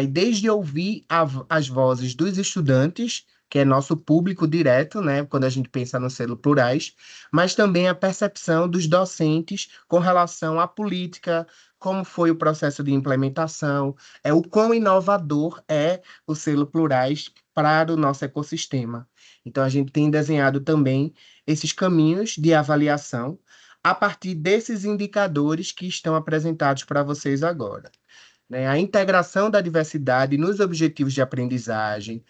desde ouvir as vozes dos estudantes, que é nosso público direto, né, quando a gente pensa no selo plurais, mas também a percepção dos docentes com relação à política, como foi o processo de implementação, o quão inovador é o selo plurais para o nosso ecossistema. Então, a gente tem desenhado também esses caminhos de avaliação a partir desses indicadores que estão apresentados para vocês agora, né? A integração da diversidade nos objetivos de aprendizagem,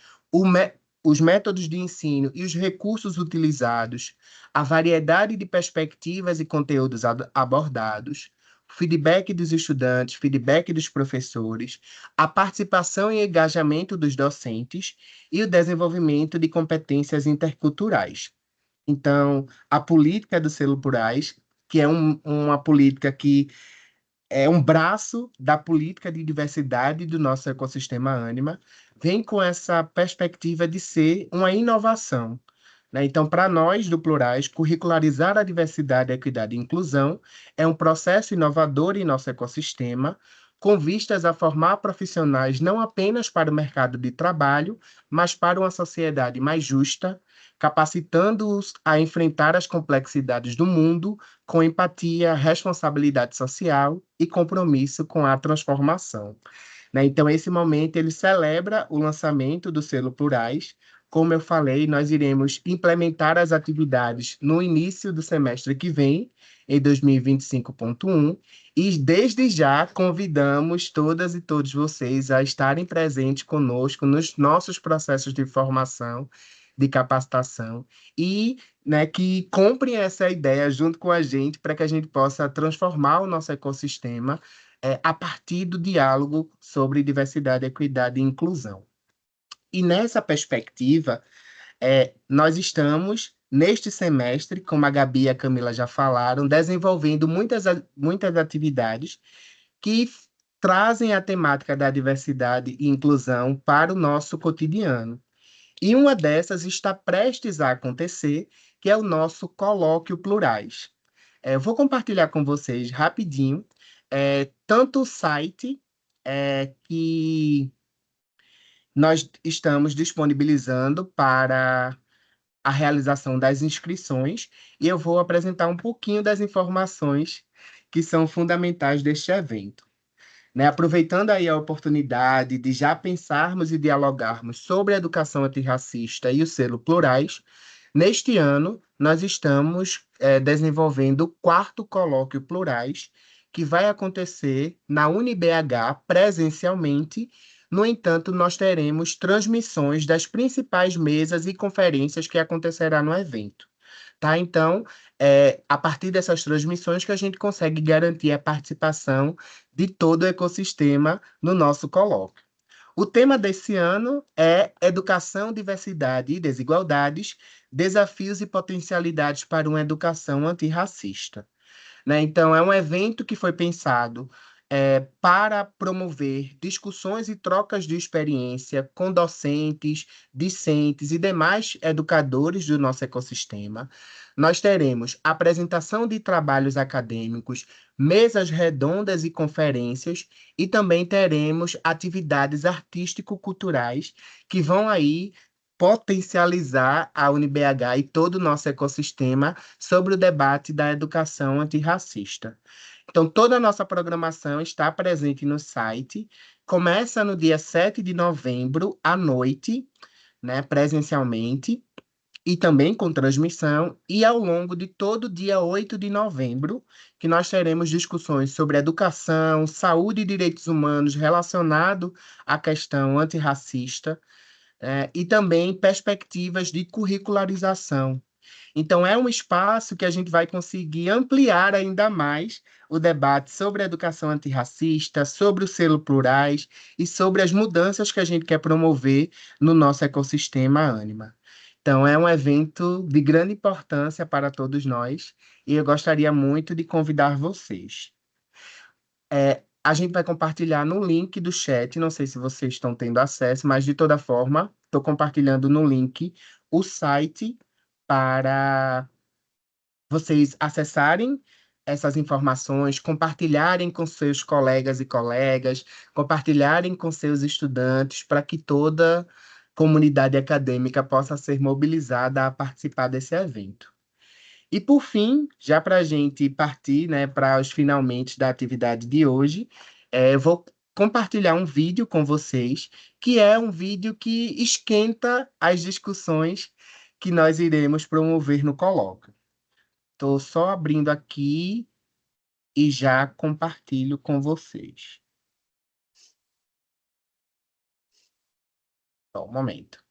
os métodos de ensino e os recursos utilizados, a variedade de perspectivas e conteúdos abordados, feedback dos estudantes, feedback dos professores, a participação e engajamento dos docentes e o desenvolvimento de competências interculturais. Então, a política do selo plurais, que é uma política que é um braço da política de diversidade do nosso ecossistema Ânima, vem com essa perspectiva de ser uma inovação, né? Então, para nós do Plurais, curricularizar a diversidade, a equidade e a inclusão é um processo inovador em nosso ecossistema, com vistas a formar profissionais não apenas para o mercado de trabalho, mas para uma sociedade mais justa, capacitando-os a enfrentar as complexidades do mundo com empatia, responsabilidade social e compromisso com a transformação, né? Então, esse momento ele celebra o lançamento do selo Plurais. Como eu falei, nós iremos implementar as atividades no início do semestre que vem, em 2025.1, e desde já convidamos todas e todos vocês a estarem presentes conosco nos nossos processos de formação, de capacitação, e, né, que comprem essa ideia junto com a gente para que a gente possa transformar o nosso ecossistema a partir do diálogo sobre diversidade, equidade e inclusão. E nessa perspectiva, nós estamos, neste semestre, como a Gabi e a Camila já falaram, desenvolvendo muitas atividades que trazem a temática da diversidade e inclusão para o nosso cotidiano. E uma dessas está prestes a acontecer, que é o nosso Colóquio Plurais. Eu vou compartilhar com vocês rapidinho tanto o site que nós estamos disponibilizando para a realização das inscrições, e eu vou apresentar um pouquinho das informações que são fundamentais deste evento. Né? Aproveitando aí a oportunidade de já pensarmos e dialogarmos sobre a educação antirracista e o selo Plurais, neste ano nós estamos desenvolvendo o 4º Colóquio Plurais, que vai acontecer na UniBH presencialmente. No entanto, nós teremos transmissões das principais mesas e conferências que acontecerá no evento. Tá? Então, a partir dessas transmissões que a gente consegue garantir a participação de todo o ecossistema no nosso colóquio. O tema desse ano é Educação, Diversidade e Desigualdades, Desafios e Potencialidades para uma Educação Antirracista. Né? Então, é um evento que foi pensado para promover discussões e trocas de experiência com docentes, discentes e demais educadores do nosso ecossistema. Nós teremos apresentação de trabalhos acadêmicos, mesas redondas e conferências, e também teremos atividades artístico-culturais que vão aí potencializar a UniBH e todo o nosso ecossistema sobre o debate da educação antirracista. Então, toda a nossa programação está presente no site. Começa no dia 7 de novembro, à noite, né, presencialmente, e também com transmissão, e ao longo de todo o dia 8 de novembro, que nós teremos discussões sobre educação, saúde e direitos humanos relacionado à questão antirracista, e também perspectivas de curricularização. Então, é um espaço que a gente vai conseguir ampliar ainda mais o debate sobre a educação antirracista, sobre o selo Plurais e sobre as mudanças que a gente quer promover no nosso ecossistema Ânima. Então, é um evento de grande importância para todos nós e eu gostaria muito de convidar vocês. A gente vai compartilhar no link do chat, não sei se vocês estão tendo acesso, mas de toda forma, estou compartilhando no link o site para vocês acessarem essas informações, compartilharem com seus colegas e colegas, compartilharem com seus estudantes, para que toda comunidade acadêmica possa ser mobilizada a participar desse evento. E, por fim, já para a gente partir, né, para os finalmente da atividade de hoje, eu vou compartilhar um vídeo com vocês, que é um vídeo que esquenta as discussões que nós iremos promover no colóquio. Estou só abrindo aqui e já compartilho com vocês. Só um momento.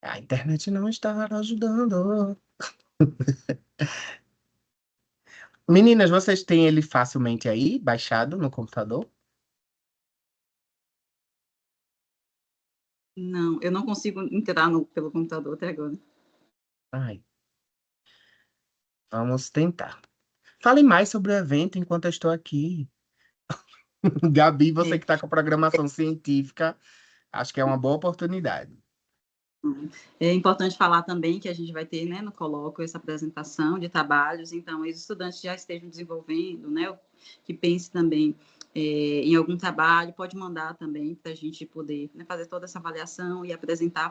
A internet não está ajudando. Meninas, vocês têm ele facilmente aí, baixado no computador? Não, eu não consigo entrar pelo computador até agora. Ai. Vamos tentar. Fale mais sobre o evento enquanto eu estou aqui. Gabi, você que está com a programação científica, acho que é uma boa oportunidade. É importante falar também que a gente vai ter, né, no colóquio essa apresentação de trabalhos, então os estudantes já estejam desenvolvendo, né, que pense também em algum trabalho, pode mandar também para a gente poder, né, fazer toda essa avaliação e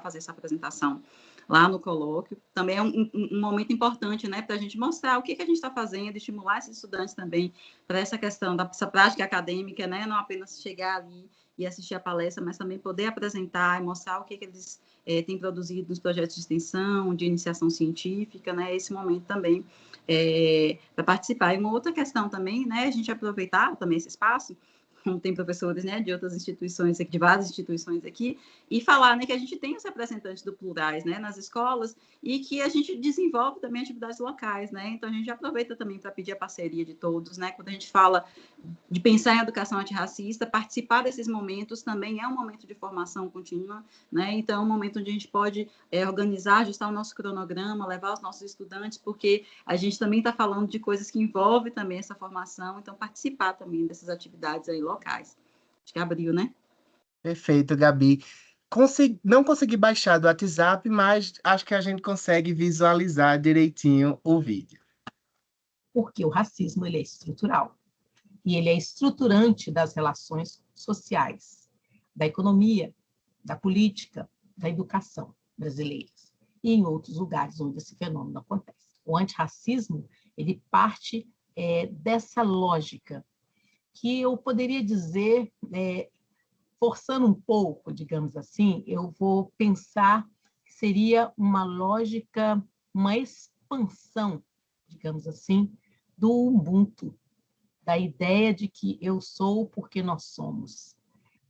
fazer essa apresentação lá no colóquio. Também é um momento importante, né, para a gente mostrar o que a gente está fazendo, estimular esses estudantes também para essa questão dessa prática acadêmica, né, não apenas chegar ali e assistir a palestra, mas também poder apresentar e mostrar o que eles têm produzido nos projetos de extensão, de iniciação científica, né, esse momento também para participar. E uma outra questão também, né, a gente aproveitar também esse espaço, como tem professores, né, de outras instituições, de várias instituições aqui, e falar, né, que a gente tem os representantes do Plurais, né, nas escolas, e que a gente desenvolve também atividades locais, né, então a gente aproveita também para pedir a parceria de todos, né, quando a gente fala de pensar em educação antirracista, participar desses momentos também é um momento de formação contínua, né, então é um momento onde a gente pode organizar, ajustar o nosso cronograma, levar os nossos estudantes, porque a gente também está falando de coisas que envolvem também essa formação, então participar também dessas atividades aí locais. Acho que abriu, né? Perfeito, Gabi. Não consegui baixar do WhatsApp, mas acho que a gente consegue visualizar direitinho o vídeo. Porque o racismo ele é estrutural e ele é estruturante das relações sociais, da economia, da política, da educação brasileiras e em outros lugares onde esse fenômeno acontece. O antirracismo ele parte dessa lógica que eu poderia dizer, forçando um pouco, digamos assim, eu vou pensar que seria uma lógica, uma expansão, digamos assim, do Ubuntu, da ideia de que eu sou porque nós somos.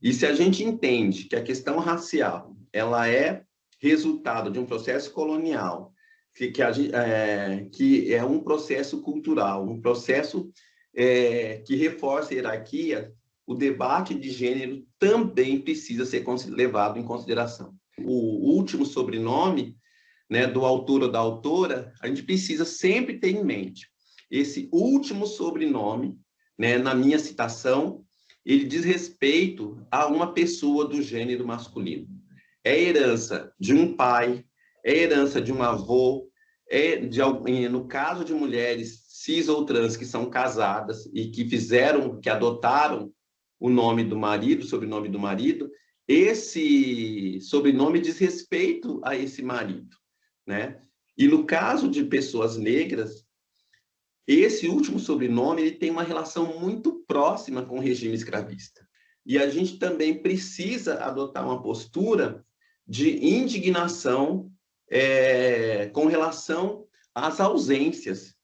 E se a gente entende que a questão racial ela é resultado de um processo colonial, que é um processo cultural, um processo que reforça a hierarquia, o debate de gênero também precisa ser levado em consideração. O último sobrenome, né, do autor ou da autora, a gente precisa sempre ter em mente. Esse último sobrenome, né, na minha citação, ele diz respeito a uma pessoa do gênero masculino. É herança de um pai, é herança de um avô, no caso de mulheres cis ou trans que são casadas e que adotaram o nome do marido, o sobrenome do marido, esse sobrenome diz respeito a esse marido, né? E no caso de pessoas negras, esse último sobrenome ele tem uma relação muito próxima com o regime escravista. E a gente também precisa adotar uma postura de indignação com relação às ausências.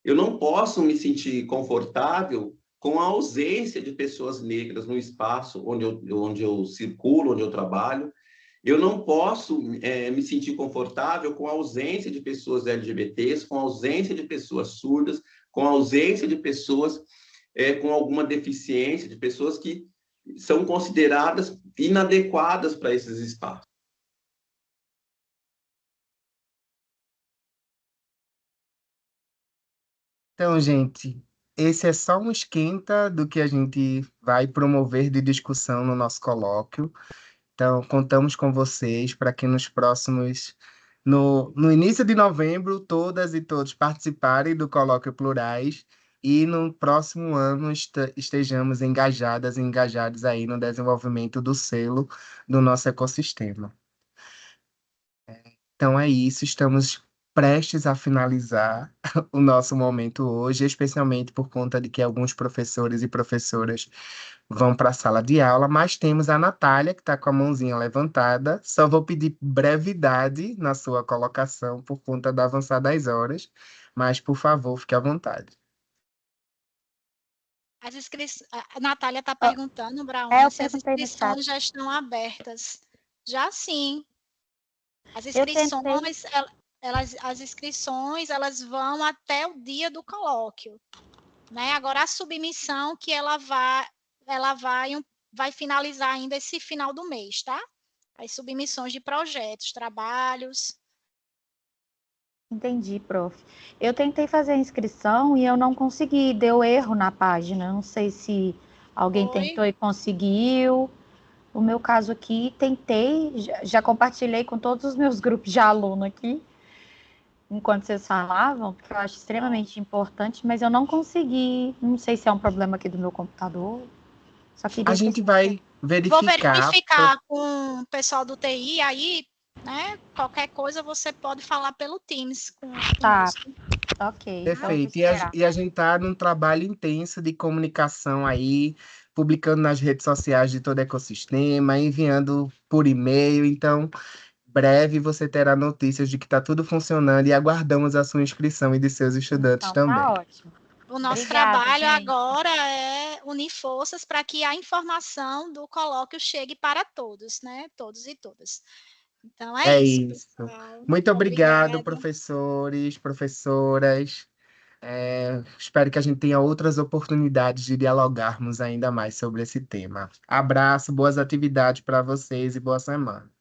Eu não posso me sentir confortável com a ausência de pessoas negras no espaço onde eu circulo, onde eu trabalho. Eu não posso me sentir confortável com a ausência de pessoas LGBTs, com a ausência de pessoas surdas, com a ausência de pessoas com alguma deficiência, de pessoas que são consideradas inadequadas para esses espaços. Então, gente, esse é só um esquenta do que a gente vai promover de discussão no nosso colóquio. Então, contamos com vocês para que nos próximos, no início de novembro, todas e todos participarem do Colóquio Plurais e no próximo ano estejamos engajadas e engajados aí no desenvolvimento do selo do nosso ecossistema. Então é isso, estamos prestes a finalizar o nosso momento hoje, especialmente por conta de que alguns professores e professoras vão para a sala de aula, mas temos a Natália, que está com a mãozinha levantada. Só vou pedir brevidade na sua colocação por conta da avançar das horas, mas, por favor, fique à vontade. A Natália está perguntando, Brauna, se as inscrições já estão abertas. Já sim. As inscrições, elas vão até o dia do colóquio, né? Agora, a submissão que ela vai finalizar ainda esse final do mês, tá? As submissões de projetos, trabalhos. Entendi, prof. Eu tentei fazer a inscrição e eu não consegui, deu erro na página. Não sei se alguém tentou e conseguiu. O meu caso aqui, tentei, já compartilhei com todos os meus grupos de aluno aqui, enquanto vocês falavam, porque eu acho extremamente importante, mas eu não consegui, não sei se é um problema aqui do meu computador. Só queria a gente vai verificar. Vou verificar com o pessoal do TI, aí, né, qualquer coisa você pode falar pelo Teams. Tá, ok. Perfeito, e a gente está num trabalho intenso de comunicação aí, publicando nas redes sociais de todo o ecossistema, enviando por e-mail. Então, breve você terá notícias de que está tudo funcionando e aguardamos a sua inscrição e de seus estudantes também. Tá ótimo. O nosso trabalho agora é unir forças para que a informação do colóquio chegue para todos, né? Todos e todas. Então, é isso. Muito obrigado, professores, professoras. Espero que a gente tenha outras oportunidades de dialogarmos ainda mais sobre esse tema. Abraço, boas atividades para vocês e boa semana.